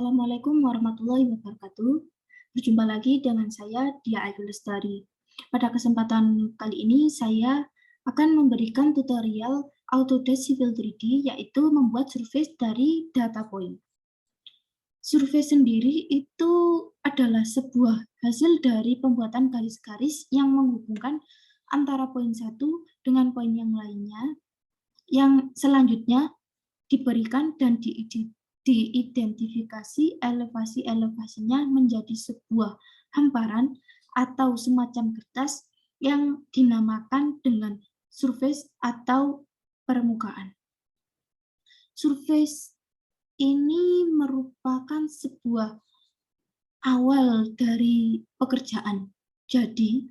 Assalamualaikum warahmatullahi wabarakatuh. Berjumpa lagi dengan saya, Dia Ayu Lestari. Pada kesempatan kali ini, saya akan memberikan tutorial Autodesk Civil 3D, yaitu membuat surface dari data point. Surface sendiri itu adalah sebuah hasil dari pembuatan garis-garis yang menghubungkan antara poin satu dengan poin yang lainnya, yang selanjutnya diberikan dan diidentifikasi elevasi-elevasinya menjadi sebuah hamparan atau semacam kertas yang dinamakan dengan surface atau permukaan. Surface ini merupakan sebuah awal dari pekerjaan. Jadi,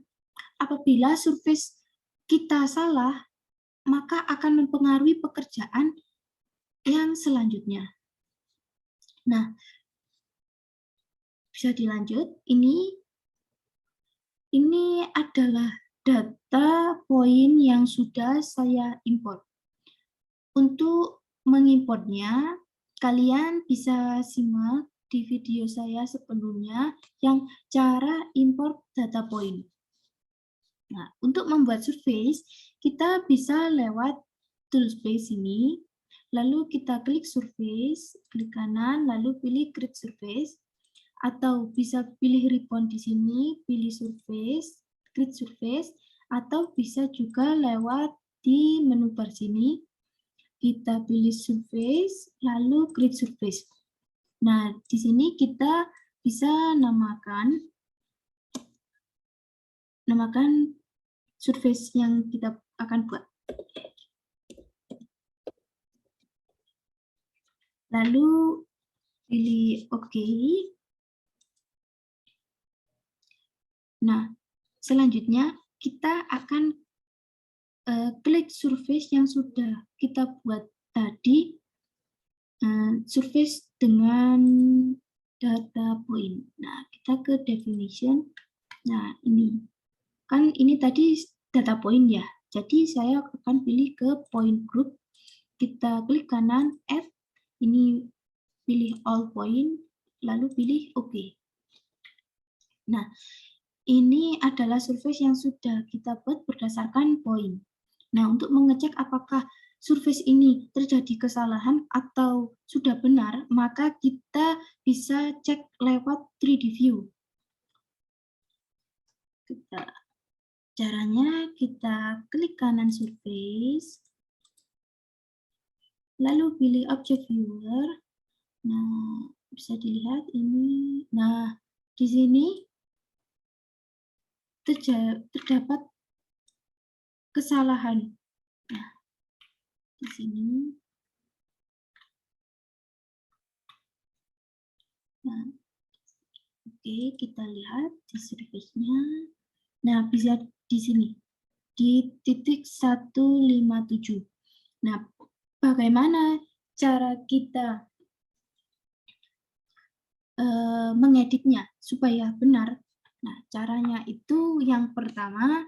apabila surface kita salah, maka akan mempengaruhi pekerjaan yang selanjutnya. Nah, bisa dilanjut. Ini adalah data poin yang sudah saya import. Untuk mengimportnya, kalian bisa simak di video saya sebelumnya yang cara import data point. Nah, untuk membuat surface, kita bisa lewat toolspace ini, lalu kita klik surface, klik kanan, lalu pilih create surface, atau bisa pilih ribbon di sini, pilih surface, create surface, atau bisa juga lewat di menu bar sini, kita pilih surface, lalu create surface. Nah, di sini kita bisa namakan surface yang kita akan buat. Lalu pilih OK. Nah, selanjutnya kita akan klik surface yang sudah kita buat tadi, surface dengan data point. Nah, kita ke definition. Nah, ini tadi data point ya. Jadi saya akan pilih ke point group. Kita klik kanan, add. Ini pilih all point, lalu pilih OK. Nah, ini adalah surface yang sudah kita buat berdasarkan poin. Nah, untuk mengecek apakah surface ini terjadi kesalahan atau sudah benar, maka kita bisa cek lewat 3D view. Caranya kita klik kanan surface, lalu pilih object viewer. Nah, bisa dilihat ini. Nah, di sini terdapat kesalahan. Nah, di sini. Nah, oke, kita lihat di surface-nya. Nah, bisa di sini, di titik 157. Nah, bagaimana cara kita mengeditnya supaya benar? Nah, caranya itu yang pertama,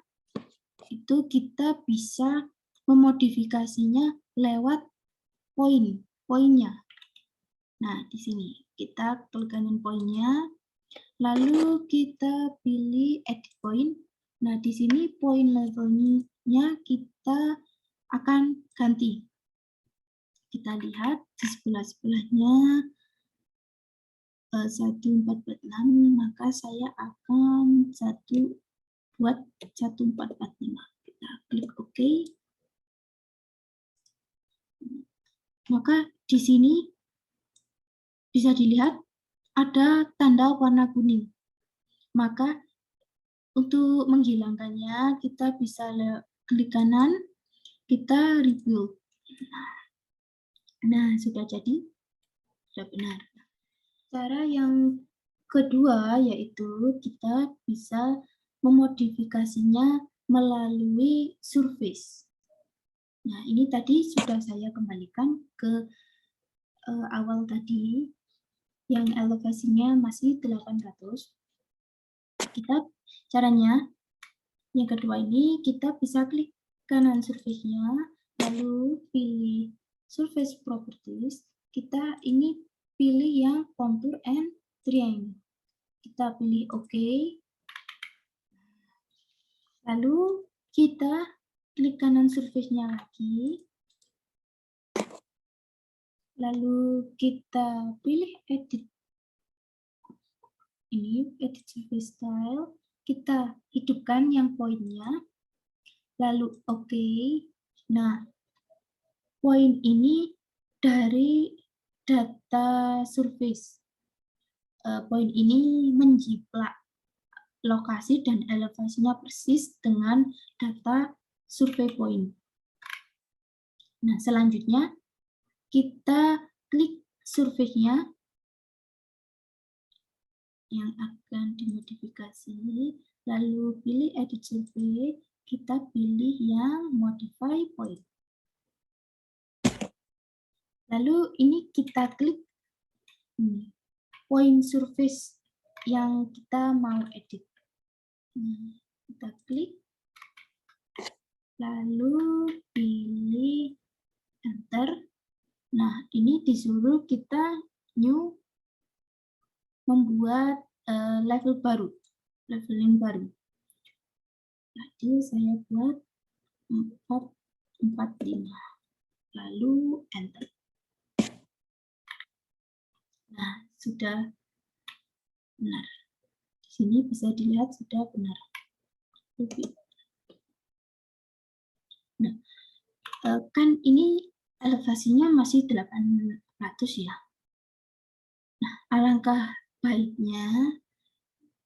itu kita bisa memodifikasinya lewat poinnya. Nah, di sini kita klik kanan poinnya, lalu kita pilih edit point. Nah, di sini point levelnya kita akan ganti. Kita lihat di sebelah-sebelahnya 1446, maka saya akan buat 1445. Kita klik OK. Maka di sini bisa dilihat ada tanda warna kuning. Maka untuk menghilangkannya, kita bisa klik kanan, kita rebuild. Nah, sudah jadi, sudah benar. Cara yang kedua yaitu kita bisa memodifikasinya melalui surface. Nah, ini tadi sudah saya kembalikan ke awal tadi yang elevasinya masih 800. Caranya yang kedua ini kita bisa klik kanan surface-nya, lalu pilih surface properties. Kita ini pilih yang contour and triangle. Kita pilih OK. Lalu kita klik kanan surface-nya lagi. Lalu kita pilih edit. Ini edit surface style. Kita hidupkan yang poinnya. Lalu OK. Nah, poin ini dari data surface. Poin ini menjiplak lokasi dan elevasinya persis dengan data survei point. Nah, selanjutnya kita klik survei-nya yang akan dimodifikasi, lalu pilih edit survey, kita pilih yang modify point. Lalu ini kita klik point surface yang kita mau edit. Kita klik, lalu pilih enter. Nah, ini disuruh kita new membuat level baru, leveling baru. Jadi saya buat 445, lalu enter. Nah, sudah benar. Di sini bisa dilihat sudah benar. Nah, kan ini elevasinya masih 800 ya. Nah, alangkah baiknya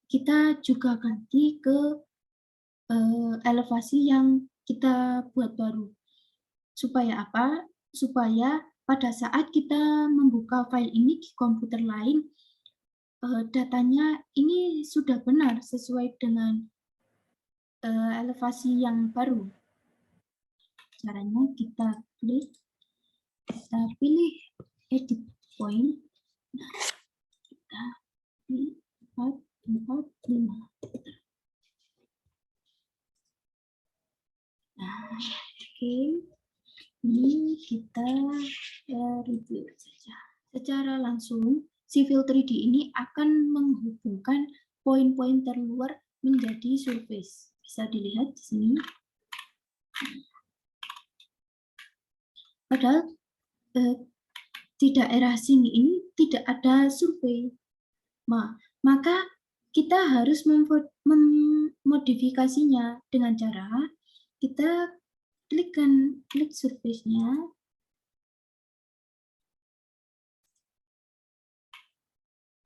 kita juga ganti ke elevasi yang kita buat baru. Supaya apa? Supaya pada saat kita membuka file ini di komputer lain, datanya ini sudah benar sesuai dengan elevasi yang baru. Caranya kita klik, kita pilih edit point, nah, kita pilih 445. Nah, oke, ini kita review saja. Secara langsung, Civil 3D ini akan menghubungkan poin-poin terluar menjadi surface. Bisa dilihat di sini. Padahal di daerah sini ini tidak ada survei. Maka kita harus memodifikasinya dengan cara kita klik surface-nya.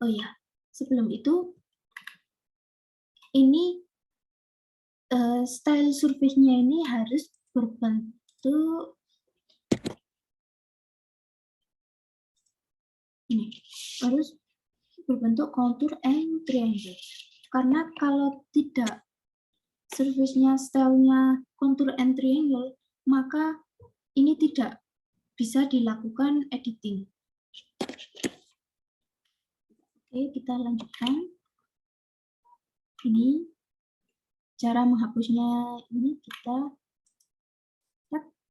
Oh ya, sebelum itu ini style surface-nya ini harus berbentuk ini, harus berbentuk contour and triangle. Karena kalau tidak surface-nya style-nya contour and triangle, maka ini tidak bisa dilakukan editing. Oke, kita lanjutkan. Ini cara menghapusnya, ini kita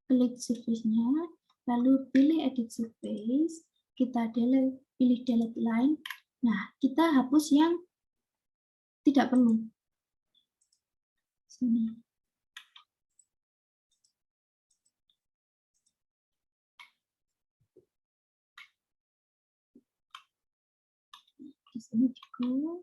klik surface-nya, lalu pilih edit surface, kita pilih delete line. Nah, kita hapus yang tidak perlu. Sini. Di sini juga.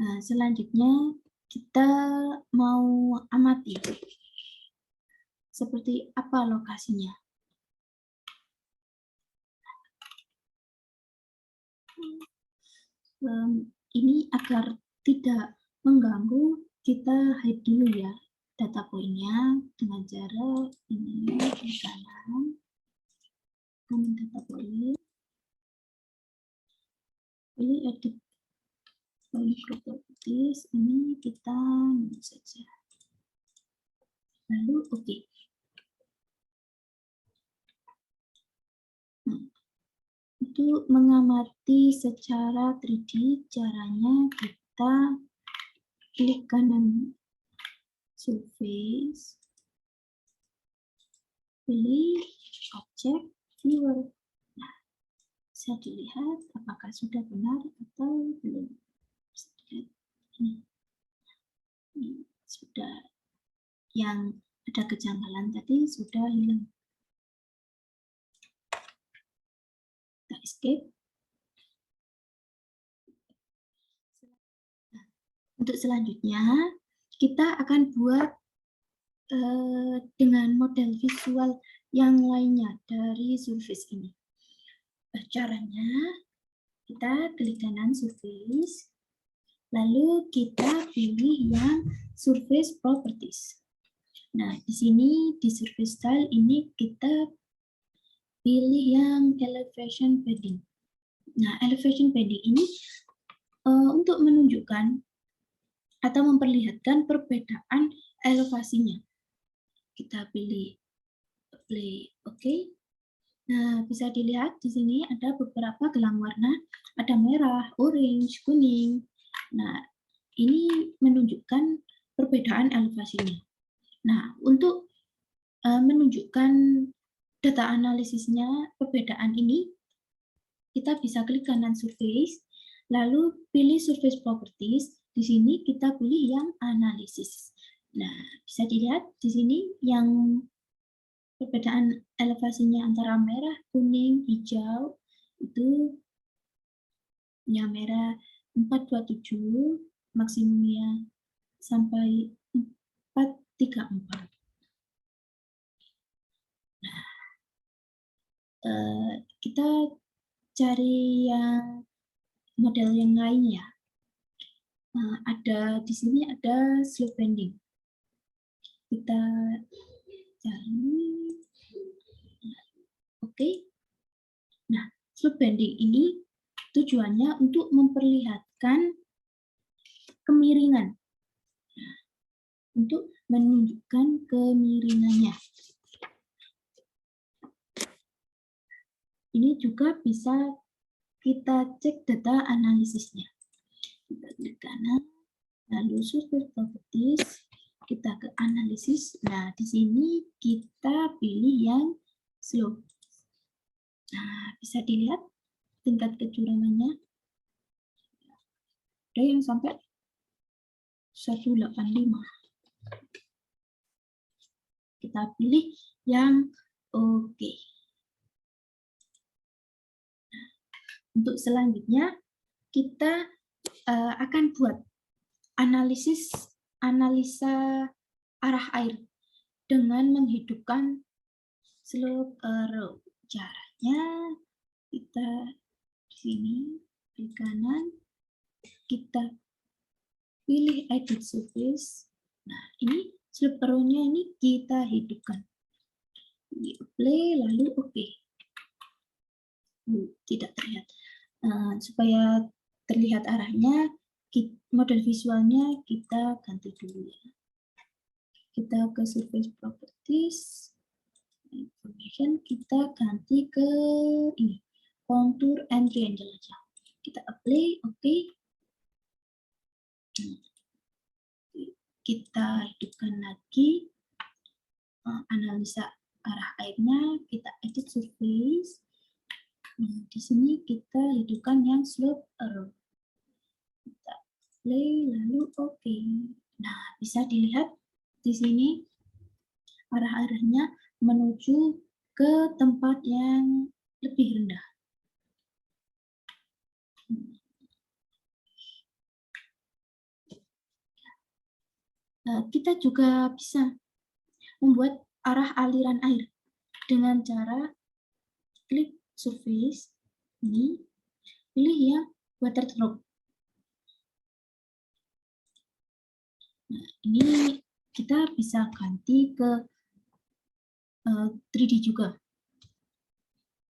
Nah, selanjutnya kita mau amati seperti apa lokasinya. Ini agar tidak mengganggu, kita hide dulu ya data poinnya dengan cara ini di kanan data point, pilih edit point properties, ini kita saja, lalu oke. Nah, itu Untuk mengamati secara 3D, caranya kita klik kanan surface, pilih objek viewer. Nah, bisa dilihat apakah sudah benar atau belum. Ini sudah, yang ada kejanggalan tadi sudah hilang. Kita escape. Nah, untuk selanjutnya kita akan buat dengan model visual yang lainnya dari surface ini. Caranya kita klik kanan surface, lalu kita pilih yang surface properties. Nah, di sini di surface style ini kita pilih yang elevation padding. Nah, elevation padding ini untuk menunjukkan atau memperlihatkan perbedaan elevasinya. Kita pilih play, oke. Nah, bisa dilihat di sini ada beberapa gelang warna, ada merah, orange, kuning. Nah, ini menunjukkan perbedaan elevasinya. Nah, untuk menunjukkan data analisisnya perbedaan ini, kita bisa klik kanan surface, lalu pilih surface properties. Di sini kita pilih yang analisis. Nah, bisa dilihat di sini yang perbedaan elevasinya antara merah, kuning, hijau itu yang merah 427, maksimumnya sampai 434. Nah, kita cari yang model yang lain ya. Ada di sini ada slope bending. Kita cari, oke. Nah, slope bending ini tujuannya untuk memperlihatkan kemiringan. Nah, untuk menunjukkan kemiringannya. Ini juga bisa kita cek data analisisnya. Kita klik kanan, lalu surface properties, kita ke analisis. Nah, di sini kita pilih yang slope. Nah, bisa dilihat tingkat kecurangannya. Ada yang sampai 185. Kita pilih yang oke. Nah, untuk selanjutnya kita akan buat analisa arah air dengan menghidupkan slope arrow. Caranya kita di sini di kanan, kita pilih edit surface. Nah, ini slope arrow-nya ini kita hidupkan. Di play lalu oke. Tidak terlihat. Supaya terlihat arahnya, model visualnya kita ganti dulu ya. Kita ke surface properties, information, kita ganti ke ini, contour and triangle aja. Kita apply, oke. Kita hidupkan lagi, analisa arah airnya, kita edit surface. Nah, di sini kita hidupkan yang slope arrow. Kita play lalu oke. Nah, bisa dilihat di sini arah-arahnya menuju ke tempat yang lebih rendah. Kita juga bisa membuat arah aliran air dengan cara klik surface ini, pilih yang water drop. Nah, ini kita bisa ganti ke 3D juga.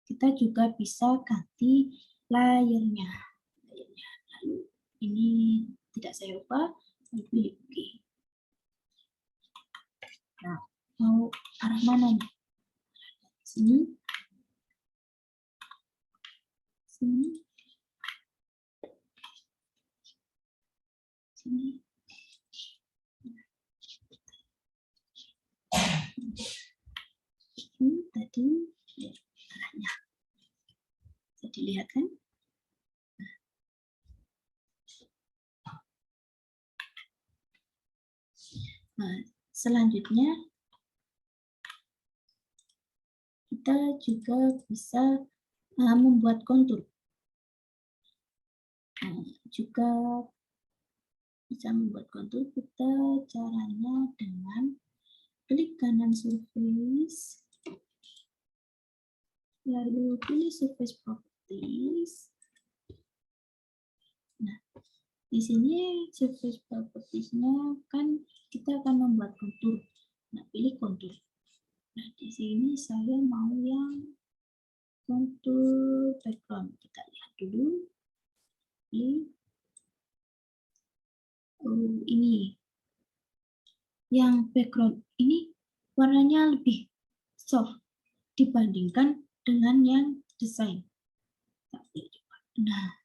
Kita juga bisa ganti layernya. Lalu ini tidak saya ubah, pilih oke. Nah, mau arah mana nih? Sini. Sini. Sini. Ini tadi arahnya. Bisa dilihat kan? Nah, selanjutnya kita juga bisa membuat kontur. Juga bisa membuat kontur kita caranya dengan klik kanan surface, lalu pilih surface properties. Nah, di sini surface properties-nya kan kita akan membuat kontur. Nah, pilih kontur. Nah, di sini saya mau yang kontur background. Kita lihat dulu. Ini yang background ini warnanya lebih soft dibandingkan dengan yang desain. Nah,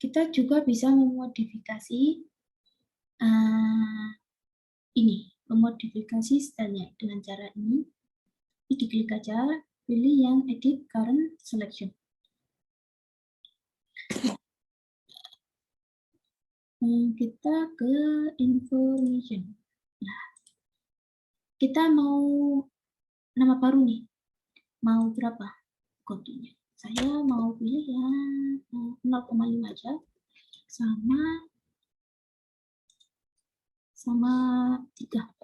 kita juga bisa memodifikasi ini, memodifikasi stylenya dengan cara ini. Diklik aja, pilih yang edit current selection. Kita ke information. Nah, kita mau nama baru nih. Mau berapa konturnya? Saya mau pilih yang 0,5 aja sama 3.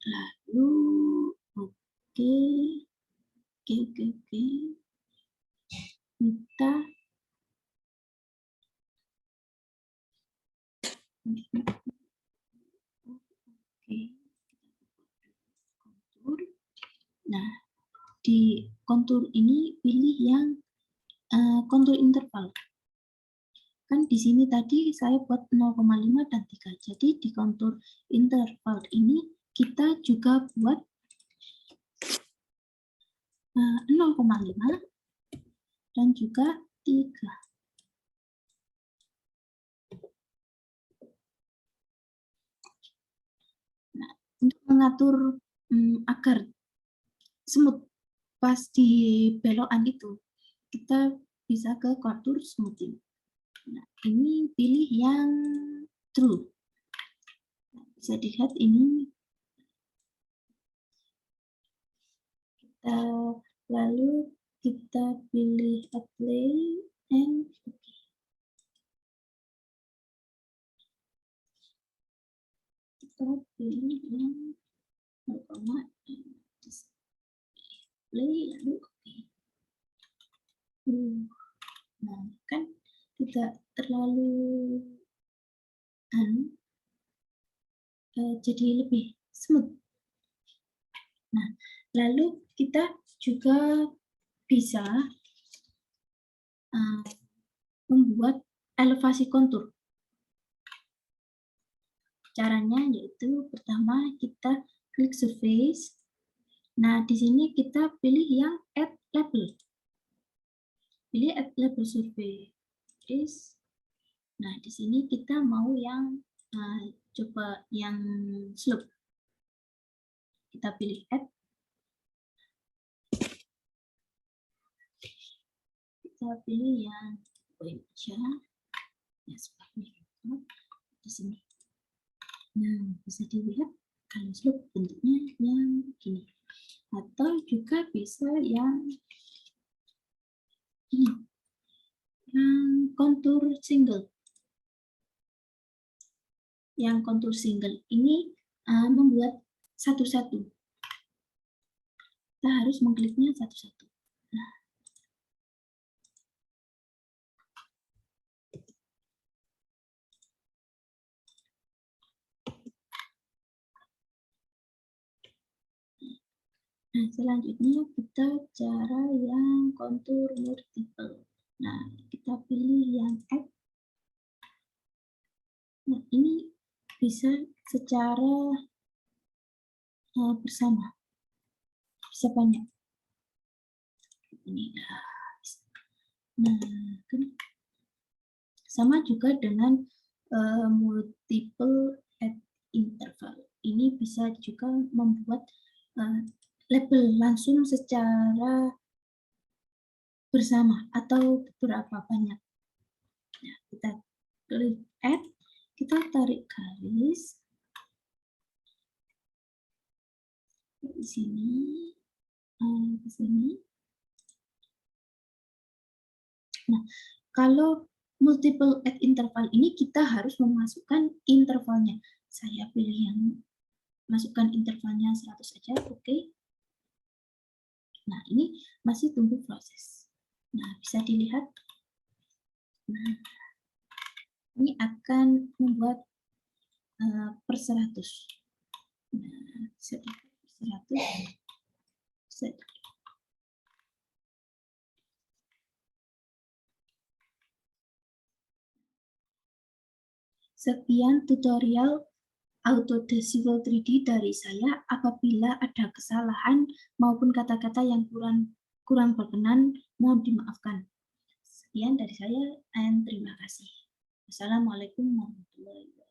Lalu oke. Kita kontur. Nah, di kontur ini pilih yang kontur interval. Kan di sini tadi saya buat 0,5 dan 3. Jadi di kontur interval ini kita juga buat 0,5 dan juga 3. Nah, untuk mengatur agar smooth pas di belokan itu, kita bisa ke kontur smoothing. Nah, ini pilih yang true. Nah, bisa dilihat ini. Lalu kita pilih apply and okay. Kita pilih yang 0, display lalu oke. Nah, kan tidak terlalu jadi lebih smooth. Nah, lalu kita juga bisa membuat elevasi kontur. Caranya yaitu pertama kita klik surface. Nah, di sini kita pilih yang add label. Pilih add label surface. Nah, di sini kita mau yang coba yang slope. Kita pilih add. Kita pilih yang point aja. Ya, seperti itu. Di sini. Nah, bisa dilihat kalau slope bentuknya yang gini. Atau juga bisa yang ini. Yang kontur single. Yang kontur single ini membuat satu-satu. Kita harus mengkliknya satu-satu. Nah, selanjutnya kita cara yang kontur multiple. Nah, kita pilih yang add. Nah, ini bisa secara bersama, bisa banyak. Ini, nah, kan sama juga dengan multiple at interval. Ini bisa juga membuat label langsung secara bersama atau beberapa banyak. Nah, kita klik add, kita tarik garis di sini, ke sini. Nah, kalau multiple at interval ini kita harus memasukkan intervalnya. Saya pilih yang masukkan intervalnya 100 saja, oke. Nah, ini masih tunggu proses. Nah, bisa dilihat. Nah, ini akan membuat per 100. Nah, per 100. Sekian tutorial Autodesk 3D dari saya. Apabila ada kesalahan maupun kata-kata yang kurang berkenan, mohon dimaafkan. Sekian dari saya, dan terima kasih. Wassalamualaikum warahmatullahi wabarakatuh.